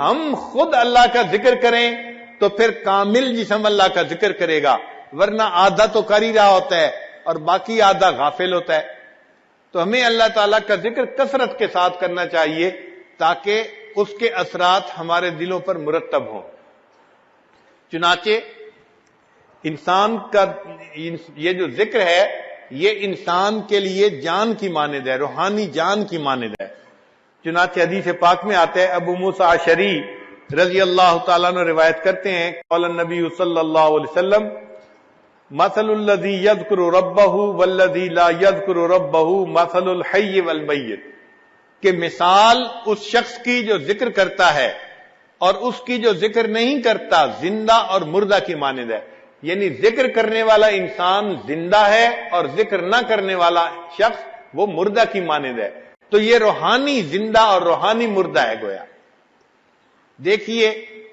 ہم خود اللہ کا ذکر کریں تو پھر کامل جسم اللہ کا ذکر کرے گا، ورنہ آدھا تو کر ہی رہا ہوتا ہے اور باقی آدھا غافل ہوتا ہے۔ تو ہمیں اللہ تعالیٰ کا ذکر کثرت کے ساتھ کرنا چاہیے تاکہ اس کے اثرات ہمارے دلوں پر مرتب ہوں۔ چنانچہ انسان کا یہ جو ذکر ہے یہ انسان کے لیے جان کی مانند ہے، روحانی جان کی مانند ہے۔ چنانچہ حدیث پاک میں آتا ہے، ابو موسیٰ اشعری رضی اللہ تعالیٰ عنہ روایت کرتے ہیں، قال النبی صلی اللہ علیہ وسلم مثل الذی یذکر ربہ والذی لا یذکر ربہ مثل الحی والمیت، کہ مثال اس شخص کی جو ذکر کرتا ہے اور اس کی جو ذکر نہیں کرتا زندہ اور مردہ کی مانند ہے۔ یعنی ذکر کرنے والا انسان زندہ ہے اور ذکر نہ کرنے والا شخص وہ مردہ کی مانند ہے۔ تو یہ روحانی زندہ اور روحانی مردہ ہے گویا۔ دیکھیے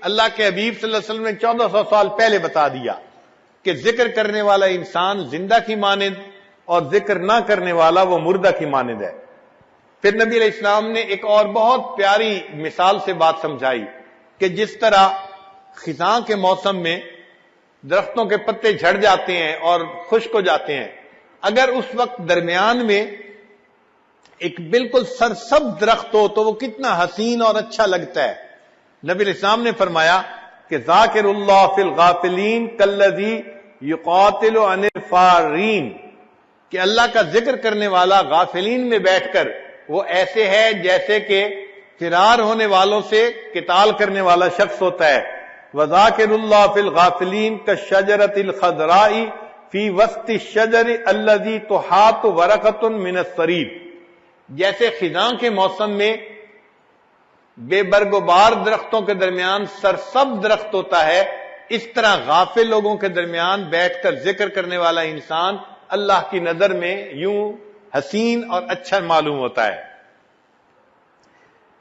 اللہ کے حبیب صلی اللہ علیہ وسلم نے 1400 سال پہلے بتا دیا کہ ذکر کرنے والا انسان زندہ کی مانند اور ذکر نہ کرنے والا وہ مردہ کی مانند ہے۔ پھر نبی علیہ السلام نے ایک اور بہت پیاری مثال سے بات سمجھائی کہ جس طرح خزاں کے موسم میں درختوں کے پتے جھڑ جاتے ہیں اور خشک ہو جاتے ہیں، اگر اس وقت درمیان میں ایک بالکل سرسبز درخت ہو تو وہ کتنا حسین اور اچھا لگتا ہے۔ نبی علیہ السلام نے فرمایا کہ ذاکر اللہ فی الغافلین کالذی یقاتل عن الفارین، کہ اللہ کا ذکر کرنے والا غافلین میں بیٹھ کر وہ ایسے ہے جیسے کہ فرار ہونے والوں سے قتال کرنے والا شخص ہوتا ہے۔ وذاکر اللہ فی الغافلین کالشجرۃ الخضراء فی وسط الشجر الذی تحاط ورقۃ من الصریب، جیسے خزاں کے موسم میں بے برگ و بار درختوں کے درمیان سرسبز درخت ہوتا ہے، اس طرح غافل لوگوں کے درمیان بیٹھ کر ذکر کرنے والا انسان اللہ کی نظر میں یوں حسین اور اچھا معلوم ہوتا ہے۔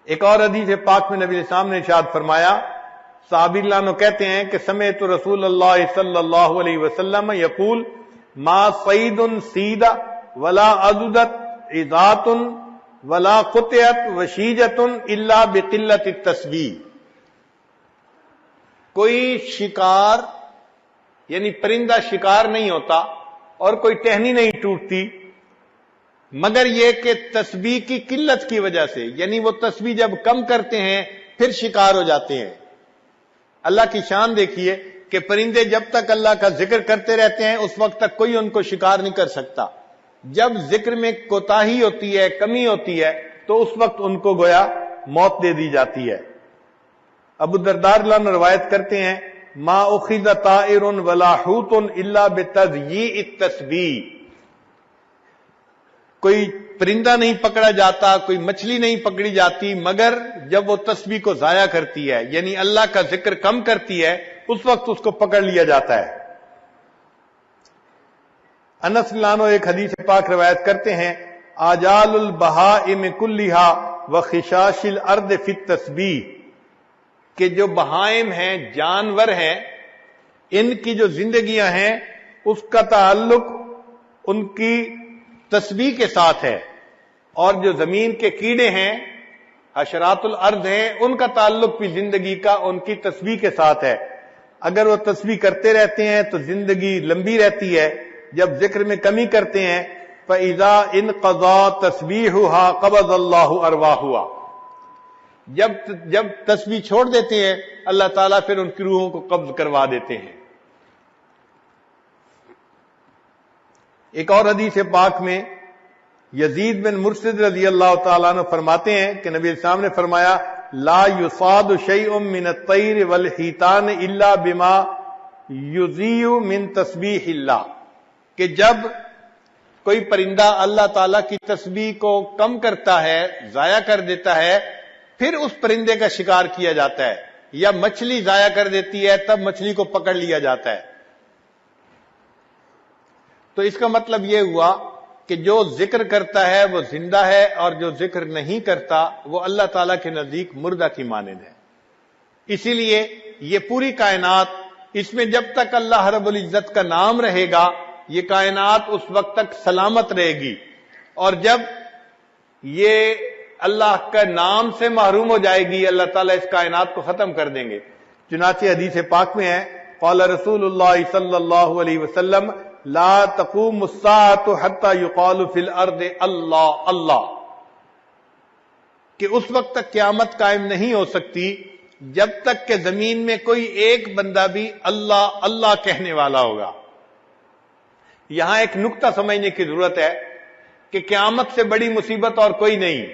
ایک اور حدیث پاک میں نبی علیہ السلام نے ارشاد فرمایا، صحابی اللہ عنہ کہتے ہیں کہ سمعت رسول اللہ صلی اللہ علیہ وسلم یقول ما صید سید ولا عضدت عضات ولا قطعت وشیجت الا بقلت التسبیح، کوئی شکار یعنی پرندہ شکار نہیں ہوتا اور کوئی ٹہنی نہیں ٹوٹتی مگر یہ کہ تسبیح کی قلت کی وجہ سے، یعنی وہ تسبیح جب کم کرتے ہیں پھر شکار ہو جاتے ہیں۔ اللہ کی شان دیکھیے کہ پرندے جب تک اللہ کا ذکر کرتے رہتے ہیں اس وقت تک کوئی ان کو شکار نہیں کر سکتا، جب ذکر میں کوتاہی ہوتی ہے، کمی ہوتی ہے، تو اس وقت ان کو گویا موت دے دی جاتی ہے۔ ابو الدرداء رضی اللہ عنہ روایت کرتے ہیں، ما اخذ طائر ولا حوت الا بتضییع التسبیح، کوئی پرندہ نہیں پکڑا جاتا، کوئی مچھلی نہیں پکڑی جاتی مگر جب وہ تسبیح کو ضائع کرتی ہے، یعنی اللہ کا ذکر کم کرتی ہے، اس وقت اس کو پکڑ لیا جاتا ہے۔ انس رضی اللہ عنہ ایک حدیث پاک روایت کرتے ہیں، آجال البہائم کلھا وخشاش الارض فی التسبیح، کہ جو بہائم ہیں، جانور ہیں، ان کی جو زندگیاں ہیں اس کا تعلق ان کی تسبیح کے ساتھ ہے، اور جو زمین کے کیڑے ہیں، حشرات الارض ہیں، ان کا تعلق بھی زندگی کا ان کی تسبیح کے ساتھ ہے۔ اگر وہ تسبیح کرتے رہتے ہیں تو زندگی لمبی رہتی ہے، جب ذکر میں کمی کرتے ہیں فَإِذَا انْقَضَى تَسْبِيحُهَا قَبَضَ اللَّهُ أَرْوَاحُهَا، جب تسبیح چھوڑ دیتے ہیں اللہ تعالیٰ پھر ان کی روحوں کو قبض کروا دیتے ہیں۔ ایک اور حدیث پاک میں یزید بن مرشد رضی اللہ تعالیٰ عنہ فرماتے ہیں کہ نبی السلام نے فرمایا، لا یصاد شیء من الطیر والحیتان الا بما یضیع من تسبیح اللہ، کہ جب کوئی پرندہ اللہ تعالیٰ کی تسبیح کو کم کرتا ہے، ضائع کر دیتا ہے، پھر اس پرندے کا شکار کیا جاتا ہے، یا مچھلی ضائع کر دیتی ہے تب مچھلی کو پکڑ لیا جاتا ہے۔ تو اس کا مطلب یہ ہوا کہ جو ذکر کرتا ہے وہ زندہ ہے، اور جو ذکر نہیں کرتا وہ اللہ تعالیٰ کے نزدیک مردہ کی مانند ہے۔ اسی لیے یہ پوری کائنات، اس میں جب تک اللہ رب العزت کا نام رہے گا یہ کائنات اس وقت تک سلامت رہے گی، اور جب یہ اللہ کا نام سے محروم ہو جائے گی، اللہ تعالیٰ اس کائنات کو ختم کر دیں گے۔ چنانچہ حدیث پاک میں ہے، قال رسول اللہ صلی اللہ علیہ وسلم لا تقوم الساعة حتى يقال في الارض اللہ اللہ، کہ اس وقت تک قیامت قائم نہیں ہو سکتی جب تک کہ زمین میں کوئی ایک بندہ بھی اللہ اللہ کہنے والا ہوگا۔ یہاں ایک نقطہ سمجھنے کی ضرورت ہے کہ قیامت سے بڑی مصیبت اور کوئی نہیں۔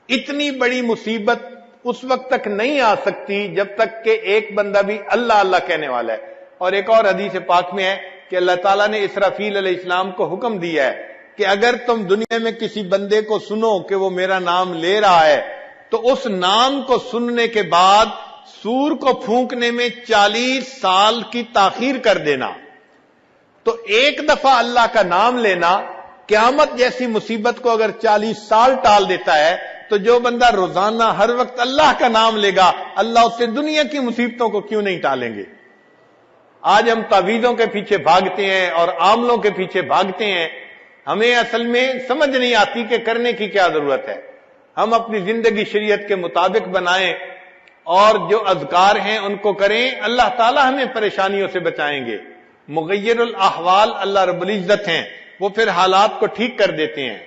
اتنی بڑی مصیبت اس وقت تک نہیں آ سکتی جب تک کہ ایک بندہ بھی اللہ اللہ کہنے والا ہے۔ اور ایک اور حدیث پاک میں ہے کہ اللہ تعالیٰ نے اسرافیل علیہ السلام کو حکم دیا ہے کہ اگر تم دنیا میں کسی بندے کو سنو کہ وہ میرا نام لے رہا ہے تو اس نام کو سننے کے بعد سور کو پھونکنے میں 40 سال کی تاخیر کر دینا۔ تو ایک دفعہ اللہ کا نام لینا قیامت جیسی مصیبت کو اگر 40 سال ٹال دیتا ہے، تو جو بندہ روزانہ ہر وقت اللہ کا نام لے گا، اللہ اس سے دنیا کی مصیبتوں کو کیوں نہیں ٹالیں گے۔ آج ہم تعویذوں کے پیچھے بھاگتے ہیں اور عاملوں کے پیچھے بھاگتے ہیں، ہمیں اصل میں سمجھ نہیں آتی کہ کرنے کی کیا ضرورت ہے۔ ہم اپنی زندگی شریعت کے مطابق بنائیں اور جو اذکار ہیں ان کو کریں، اللہ تعالی ہمیں پریشانیوں سے بچائیں گے۔ مغیر الاحوال اللہ رب العزت ہیں، وہ پھر حالات کو ٹھیک کر دیتے ہیں۔